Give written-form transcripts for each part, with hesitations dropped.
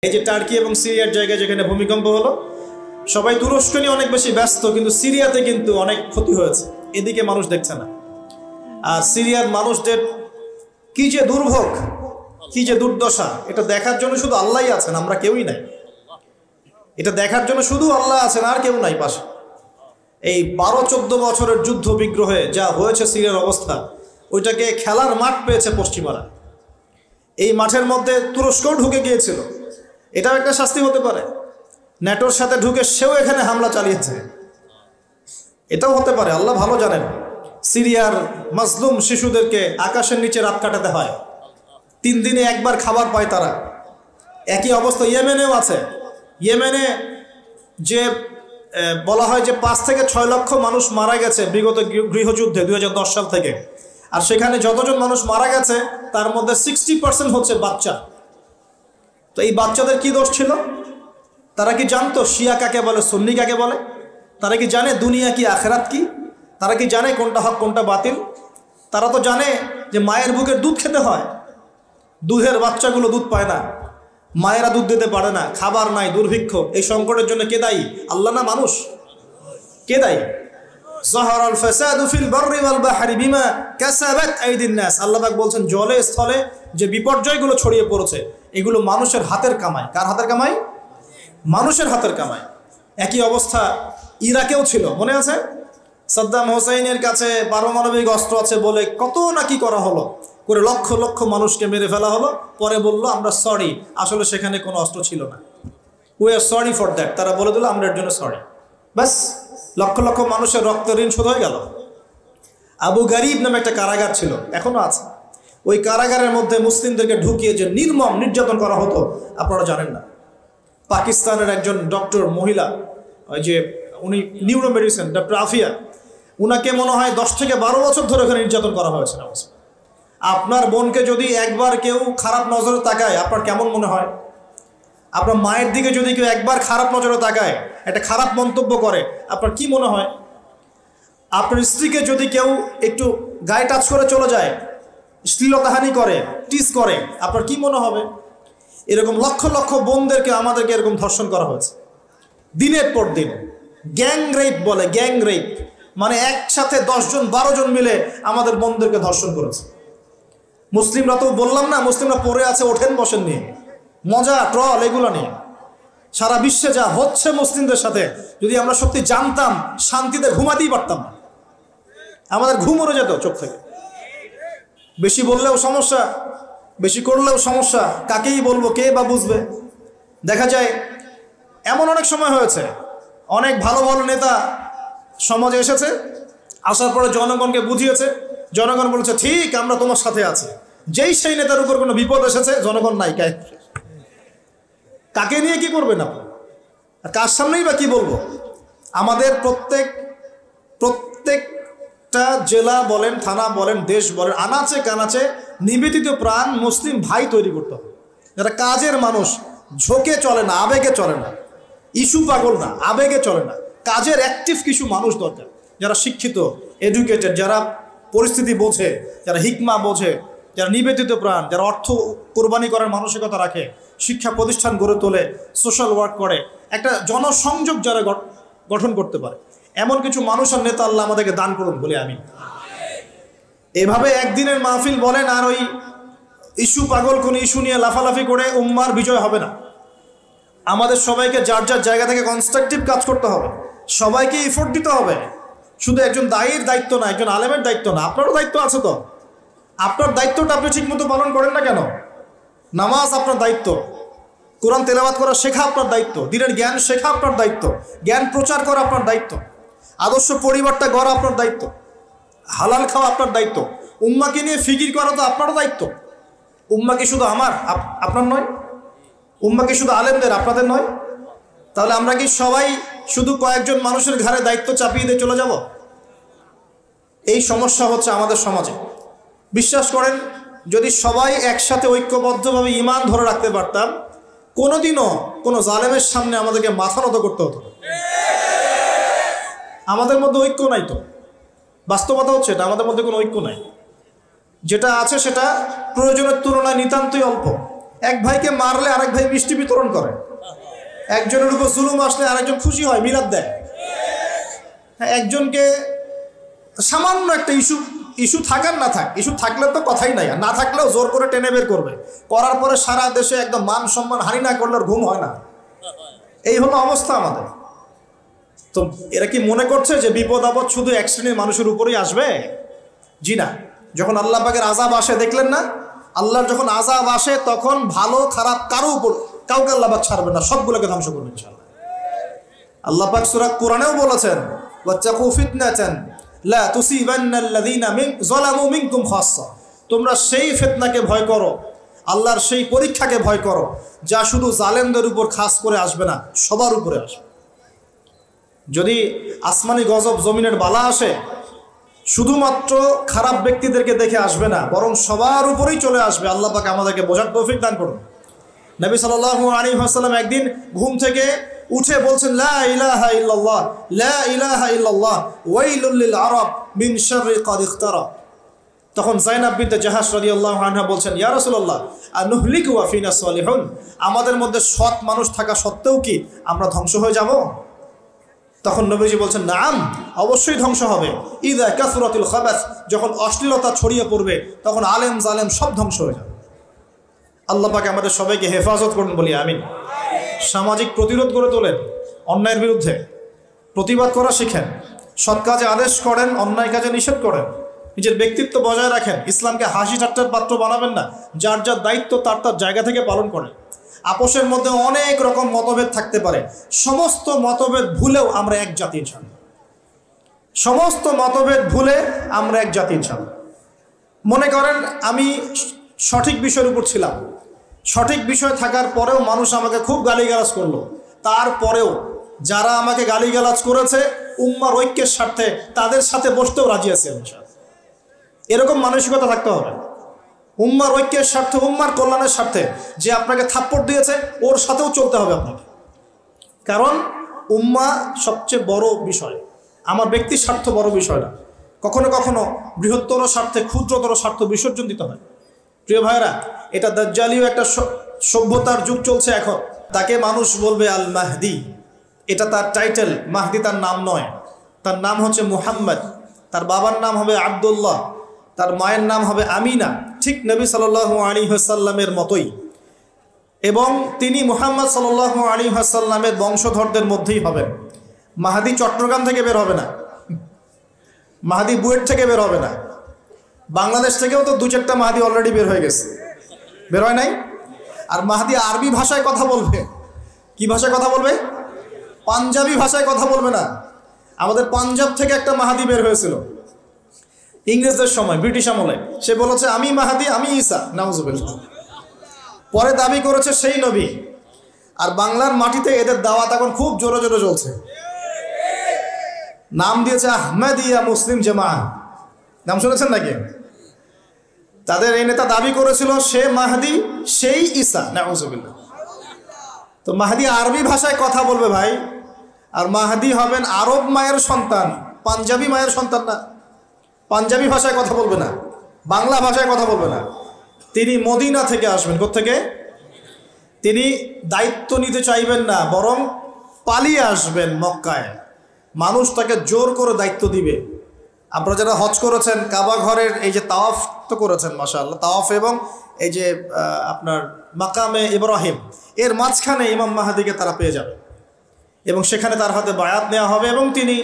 এই যে টার্কি এবং সিরিয়ার জায়গায় যেখানে ভূমিকম্প হলো, সবাই তুরস্ক নিয়ে অনেক বেশি ব্যস্ত, কিন্তু সিরিয়াতে কিন্তু অনেক ক্ষতি হয়েছে, এদিকে মানুষ দেখছে না। আর সিরিয়ার মানুষদের কি যে দুর্ভোগ, কি যে দুর্দশা, এটা দেখার জন্য শুধু আল্লাহই আছেন, আমরা কেউই নাই। এটা দেখার জন্য শুধু আল্লাহ আছেন, আর কেউ নাই পাশে। এই 12-14 বছরের যুদ্ধ বিগ্রহে যা হয়েছে সিরিয়ার অবস্থা, ওইটাকে খেলার মাঠ পেয়েছে পশ্চিমারা। এই মাঠের মধ্যে তুরস্কও ঢুকে গিয়েছিল, এটাও একটা শাস্তি হতে পারে। ন্যাটোর সাথে ঢুকে সেও এখানে হামলা চালিয়েছে, এটাও হতে পারে, আল্লাহ ভালো জানেন। সিরিয়ার মাজলুম শিশুদেরকে আকাশের নিচে রাত কাটাতে হয়, 3 দিনে একবার খাবার পায় তারা। একই অবস্থা ইয়েমেনেও আছে। ইয়েমেনে যে বলা হয় যে 5 থেকে 6 লক্ষ মানুষ মারা গেছে বিগত গৃহযুদ্ধে 2010 সাল থেকে। আর সেখানে যতজন মানুষ মারা গেছে তার মধ্যে 60% হচ্ছে বাচ্চা। তো এই বাচ্চাদের কি দোষ ছিল? তারা কি জানতো শিয়া কাকে বলে, সুন্নি কাকে বলে? তারা কি জানে দুনিয়া কি, আখেরাত কি? তারা কি জানে কোনটা হক কোনটা বাতিল? তারা তো জানে যে মায়ের বুকের দুধ খেতে হয়, দুধের বাচ্চাগুলো দুধ পায় না, মায়েরা দুধ দিতে পারে না, খাবার নাই, দুর্ভিক্ষ। এই সংকটের জন্য কে দায়ী? আল্লাহ না মানুষ? কে দায়ী? যাহারাল ফাসাদু ফিল বাররি ওয়াল বাহরি বিমা কাসাবাত আইদিন নাস। আল্লাহ পাক বলছেন জলে স্থলে যে বিপর্যয়গুলো ছড়িয়ে পড়েছে এগুলো মানুষের হাতের কামাই। কার হাতের কামাই? মানুষের হাতের কামাই। একই অবস্থা ইরাকেও ছিল, মনে আছে? সাদ্দাম হোসেনের কাছে পারমাণবিক অস্ত্র আছে বলে কত নাকি করা হলো, করে লক্ষ লক্ষ মানুষকে মেরে ফেলা হলো। পরে বলল আমরা সরি, আসলে সেখানে কোনো অস্ত্র ছিল না, we are sorry for that. তারা বলে দিল আমরা এর জন্য সরি, ব্যাস লক্ষ লক্ষ মানুষের রক্ত ঋণ শোধ হয়ে গেল। আবু গারিব নামে একটা কারাগার ছিল, এখনো আছে। ওই কারাগারের মধ্যে মুসলিমদেরকে ঢুকিয়ে যে নির্মম নির্যাতন করা হতো আপনারা জানেন না। পাকিস্তানের একজন ডক্টর মহিলা, ওই যে উনি নিউরো মেডিসিন ডক্টর আফিয়া, উনাকে মনে হয় 10 থেকে 12 বছর ধরে ওখানে নির্যাতন করা হয়েছে। আপনার বোনকে যদি একবার কেউ খারাপ নজরে তাকায় আপনার কেমন মনে হয়? আপনার মায়ের দিকে যদি কেউ একবার খারাপ নজরে তাকায়, একটা খারাপ মন্তব্য করে, আপনার কি মনে হয়? আপনার স্ত্রীকে যদি কেউ একটু গায়ে টাচ করে চলে যায়, শ্লীলতাহানি করে, টিস করে, আপনার কি মনে হবে? এরকম লক্ষ লক্ষ বোনদেরকে আমাদেরকে এরকম ধর্ষণ করা হয়েছে দিনের পর দিন। গ্যাং রেপ বলে, গ্যাং রেপ মানে একসাথে 10 জন 12 জন মিলে আমাদের বোনদেরকে ধর্ষণ করেছে। মুসলিমরা তো বললাম না, মুসলিমরা পড়ে আছে ওঠেন বসেন নিয়ে, মজা ট্রল এগুলো নিয়ে। সারা বিশ্বে যা হচ্ছে মুসলিমদের সাথে, যদি আমরা সত্যি জানতাম শান্তিতে ঘুমাতেই পারতাম না, আমাদের ঘুম উড়ে যেত চোখ থেকে। বেশি বললেও সমস্যা, বেশি করলেও সমস্যা, কাকেই বলবো, কে বা বুঝবে? দেখা যায় এমন অনেক সময় হয়েছে, অনেক ভালো ভালো নেতা সমাজে এসেছে, আসার পরে জনগণকে বুঝিয়েছে, জনগণ বলেছে ঠিক আমরা তোমার সাথে আছি। যেই সেই নেতার উপর কোনো বিপদ এসেছে, জনগণ নাই। কাকে নিয়ে কি করবেন আপনি? আর কার সামনেই বা কি বলবো? আমাদের প্রত্যেকটা জেলা বলেন, থানা বলেন, দেশ বলেন, আনাচে কানাচে নিবেদিত প্রাণ মুসলিম ভাই তৈরি করতে হবে, যারা কাজের মানুষ, ঝোঁকে চলে না, আবেগে চলে না, ইস্যু পাগল না, আবেগে চলে না, কাজের অ্যাক্টিভ কিছু মানুষ দরকার, যারা শিক্ষিত, এডুকেটেড, যারা পরিস্থিতি বোঝে, যারা হিকমা বোঝে, যারা নিবেদিত প্রাণ, যারা অর্থ কোরবানি করার মানসিকতা রাখে, শিক্ষা প্রতিষ্ঠান গড়ে তোলে, সোশ্যাল ওয়ার্ক করে, একটা জনসংযোগ যারা গঠন করতে পারে, এমন কিছু মানুষ আর নেতা আল্লাহ আমাদেরকে দান করুন বলে আমি। এভাবে একদিনের মাহফিল বলেন আর ওই ইস্যু পাগল কোন ইস্যু নিয়ে লাফালাফি করে উম্মার বিজয় হবে না। আমাদের সবাইকে যার যার জায়গা থেকে কনস্ট্রাকটিভ কাজ করতে হবে, সবাইকে এফোর্ট দিতে হবে। শুধু একজন দায়ীর দায়িত্ব না, একজন আলেমের দায়িত্ব না, আপনারও দায়িত্ব আছে। তো আপনার দায়িত্বটা আপনি ঠিকমতো পালন করেন না কেন? নামাজ আপনার দায়িত্ব, কোরআন তেলাওয়াত করা শেখা আপনার দায়িত্ব, দিনের জ্ঞান শেখা আপনার দায়িত্ব, জ্ঞান প্রচার করা আপনার দায়িত্ব, আদর্শ পরিবারটা গড়া আপনার দায়িত্ব, হালাল খাওয়া আপনার দায়িত্ব, উম্মাকে নিয়ে ফিকির করা তো আপনারও দায়িত্ব। উম্মা কি শুধু আমার, আপনার নয়? উম্মা কি শুধু আলেমদের, আপনাদের নয়? তাহলে আমরা কি সবাই শুধু কয়েকজন মানুষের ঘাড়ে দায়িত্ব চাপিয়ে দিয়ে চলে যাব? এই সমস্যা হচ্ছে আমাদের সমাজে। বিশ্বাস করেন, যদি সবাই একসাথে ঐক্যবদ্ধভাবে ঈমান ধরে রাখতে পারতাম, কোনোদিনও কোনো জালেমের সামনে আমাদেরকে মাথা নত করতে হতো না। আমাদের মধ্যে ঐক্য নাই তো, বাস্তবতা হচ্ছে এটা, আমাদের মধ্যে কোনো ঐক্য নাই। যেটা আছে সেটা প্রয়োজনের তুলনায় নিতান্তই অল্প। এক ভাইকে মারলে আরেক ভাই মিষ্টি বিতরণ করে, একজনের উপর জুলুম আসলে আরেকজন খুশি হয়, মিলাদ দেয়। হ্যাঁ, একজনকে সামান্য একটা ইস্যু থাকার না থাক, ইস্যু থাকলে তো কথাই নাই, আর না থাকলেও জোর করে টেনে বের করবে, করার পরে সারা দেশে একদম মান সম্মান হানি না করলে ঘুম হয় না। এই হলো অবস্থা আমাদের। তো এরা কি মনে করছে যে বিপদ আপদ শুধু এক শ্রেণীর মানুষের উপরেই আসবে? জি না। যখন আল্লাহ পাকের আযাব আসে, দেখলেন না, আল্লাহর যখন আযাব আসে তখন ভালো খারাপ কারো উপর কাউকে আল্লাহ পাক ছাড়বে না, সবগুলোকে ধ্বংস করবে ইনশাআল্লাহ। আল্লাহ পাক সূরা কোরআনেও বলেছেন, ওয়াত্তাকু ফিতনাতান লা তুসিবান্নাল্লাযীনা যালামু মিনকুম খাসসা, তোমরা সেই ফিতনাকে ভয় করো, আল্লাহর সেই পরীক্ষাকে ভয় করো যা শুধু জালেমদের উপর খাস করে আসবে না, সবার উপরে আসবে। যদি আসমানি গজব জমিনের বালা আসে, শুধুমাত্র খারাপ ব্যক্তিদেরকে দেখে আসবে না, বরং সবার উপরেই চলে আসবে। আল্লাহ পাক আমাদেরকে বোঝার তৌফিক দান করুন। নবী সাল্লাল্লাহু আলাইহি ওয়াসাল্লাম একদিন ঘুম থেকে উঠে বলছেন, লা ইলাহা ইল্লাল্লাহ, লা ইলাহা ইল্লাল্লাহ, ওয়াইলুল লিল আরব মিন শাররি ক্বাদ ইখতারাব। তখন যায়েনাব বিনতে জাহাশ রাদিয়াল্লাহু আনহা বলছেন, ইয়া রাসূলুল্লাহ, আনুহলিকু ওয়া ফিনা সালিহুন, আমাদের মধ্যে সৎ মানুষ থাকা সত্ত্বেও কি আমরা ধ্বংস হয়ে যাব? তখন নবীজি বলছেন, নাম, অবশ্যই ধ্বংস হবে। ইযা কাসরাতুল খাবাস, যখন অশ্লীলতা ছড়িয়ে পড়বে তখন আলেম জালেম সব ধ্বংস হয়ে যাবে। আল্লাহ পাক আমাদের সবাইকে হেফাজত করুন বলি আমিন। সামাজিক প্রতিরোধ গড়ে তোলেন, অন্যায়ের বিরুদ্ধে প্রতিবাদ করা শিখেন, সৎ কাজে আদেশ করেন, অন্যায় কাজে নিষেধ করেন, নিজের ব্যক্তিত্ব বজায় রাখেন, ইসলামকে হাসি ঠাট্টার পাত্র বানাবেন না, যার যার দায়িত্ব তার তার জায়গা থেকে পালন করেন। আপোষের মধ্যে অনেক রকম মতভেদ থাকতে পারে, সমস্ত মতভেদ ভুলেও আমরা এক জাতি ইনশাআল্লাহ, সমস্ত মতভেদ ভুলে আমরা এক জাতি ইনশাআল্লাহ। মনে করেন আমি সঠিক বিষয়ের উপর ছিলাম, সঠিক বিষয় থাকার পরেও মানুষ আমাকে খুব গালিগালাজ করলো, তারপরেও যারা আমাকে গালিগালাজ করেছে উম্মার ঐক্যের স্বার্থে তাদের সাথে বসতেও রাজি আছে ইনশাআল্লাহ। এরকম মানসিকতা থাকতে হবে, উম্মার ঐক্যের স্বার্থে, উম্মার কল্যাণের স্বার্থে। যে আপনাকে থাপ্পড় দিয়েছে ওর সাথেও চলতে হবে আপনাকে, কারণ উম্মা সবচেয়ে বড় বিষয়, আমার ব্যক্তির স্বার্থ বড় বিষয় না। কখনো কখনো বৃহত্তর স্বার্থে ক্ষুদ্রতর স্বার্থ বিসর্জন দিতে হয়। প্রিয় ভাইরা, এটা দাজ্জালীয় একটা সভ্যতার যুগ চলছে এখন। তাকে মানুষ বলবে আল মাহদি, এটা তার টাইটেল। মাহদি তার নাম নয়, তার নাম হচ্ছে মুহাম্মদ, তার বাবার নাম হবে আব্দুল্লাহ, তার মায়ের নাম হবে আমিনা, ঠিক নবী সাল্লাল্লাহু আলাইহি ওয়াসাল্লামের মতোই। এবং তিনি মুহাম্মদ সাল্লাল্লাহু আলাইহি ওয়াসাল্লামের বংশধরদের মধ্যেই হবেন। মাহদি চট্টগ্রাম থেকে বের হবে না, মাহদি বুয়েট থেকে বের হবে না, বাংলাদেশ থেকেও তো দু চারটা মাহদি অলরেডি বের হয়ে গেছে, বের হয় নাই। আর মাহদি আরবি ভাষায় কথা বলবে। কি ভাষায় কথা বলবে? পাঞ্জাবি ভাষায় কথা বলবে না। আমাদের পাঞ্জাব থেকে একটা মাহদি বের হয়েছিল ইংরেজদের সময়, ব্রিটিশ আমলে। সে বলেছে আমি মাহদি, আমি ঈসা, নাউজুবিল্লাহ। পরে দাবি করেছে সেই নবী। আর বাংলার মাটিতে এদের দাওয়াত এখন খুব জোরে জোরে চলছে। নাম দিয়েছে আহমেদিয়া মুসলিম জামাআত, নাম শুনেছেন নাকি? তাদের এই নেতা দাবি করেছিল সে মাহদি, সেই ঈসা, নাউজুবিল্লাহ। তো মাহদি আরবি ভাষায় কথা বলবে ভাই, আর মাহদি হবেন আরব মায়ের সন্তান, পাঞ্জাবি মায়ের সন্তান না। পাঞ্জাবি ভাষায় কথা বলবে না, বাংলা ভাষায় কথা বলবে না। তিনি মদিনা থেকে আসবেন। কোত্থেকে? তিনি দায়িত্ব নিতে চাইবেন না, বরং পালিয়ে আসবেন মক্কায়। মানুষ তাকে জোর করে দায়িত্ব দিবে। আপনারা যারা হজ করেছেন, কাবা ঘরের এই যে তাওয়াফ তো করেছেন মাশাআল্লাহ, তাওয়াফ এবং এই যে আপনার মাকামে ইব্রাহিম, এর মাঝখানে ইমাম মাহদিকে তারা পেয়ে যাবে এবং সেখানে তার হাতে বায়াত নেওয়া হবে এবং তিনি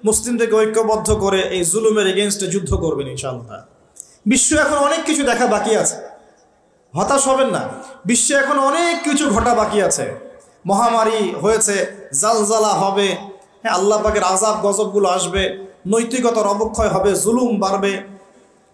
মুসলিমদেরকে ঐক্যবদ্ধ করে এই জুলুমের এগেনস্টে যুদ্ধ করবেন ইনশাআল্লাহ। বিশ্ব এখন অনেক কিছু দেখা বাকি আছে, হতাশ হবেন না। বিশ্বে এখন অনেক কিছু ঘটা বাকি আছে। মহামারী হয়েছে, জালজালা হবে, হ্যাঁ, আল্লাহ পাকের আযাব গজবগুলো আসবে, নৈতিকতার অবক্ষয় হবে, জুলুম বাড়বে,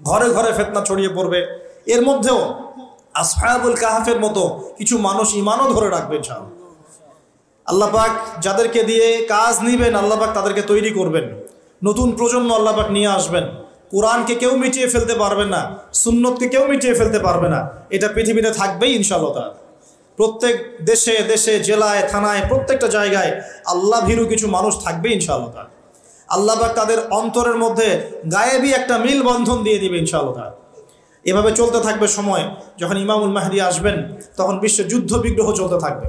ঘরে ঘরে ফিতনা ছড়িয়ে পড়বে। এর মধ্যেও আসহাবুল কাহফের মতো কিছু মানুষ ঈমানও ধরে রাখবে ইনশাআল্লাহ। আল্লাহ পাক যাদেরকে দিয়ে কাজ নিবেন, আল্লাহ পাক তাদেরকে তৈরি করবেন। নতুন প্রজন্ম আল্লাহ পাক নিয়ে আসবেন। কোরআনকে কেউ মিটিয়ে ফেলতে পারবে না, সুন্নতকে কেউ মিটিয়ে ফেলতে পারবে না। এটা পৃথিবীতে থাকবেই ইনশাআল্লাহ তাআলা। প্রত্যেক দেশে দেশে, জেলায়, থানায়, প্রত্যেকটা জায়গায় আল্লাহ ভীরু কিছু মানুষ থাকবে ইনশাআল্লাহ তাআলা। আল্লাহ পাক তাদের অন্তরের মধ্যে গায়েবী একটা মিল বন্ধন দিয়ে দিবে ইনশাআল্লাহ তাআলা। এভাবে চলতে থাকবে সময়। যখন ইমামুল মাহদি আসবেন তখন বিশ্বে যুদ্ধ বিগ্রহ চলতে থাকবে,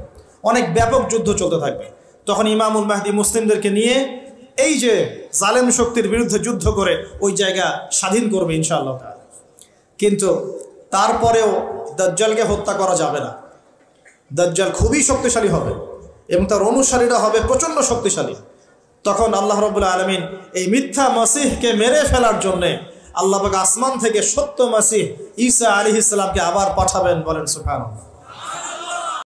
অনেক ব্যাপক যুদ্ধ চলতে থাকবে। তখন ইমামুল মাহদি মুসলিমদেরকে নিয়ে এই যে জালেম শক্তির বিরুদ্ধে যুদ্ধ করে ওই জায়গা স্বাধীন করবে ইনশাআল্লাহ। কিন্তু তারপরেও দাজ্জালকে হত্যা করা যাবে না। দাজ্জাল খুবই শক্তিশালী হবে এবং তার অনুসারীরা হবে প্রচণ্ড শক্তিশালী। তখন আল্লাহ রাব্বুল আলামিন এই মিথ্যা মাসিহকে মেরে ফেলার জন্যে আল্লাহ পাক আসমান থেকে সত্য মাসিহ ঈসা আলাইহিস সালামকে আবার পাঠাবেন। বলেন সুবহানাল্লাহ।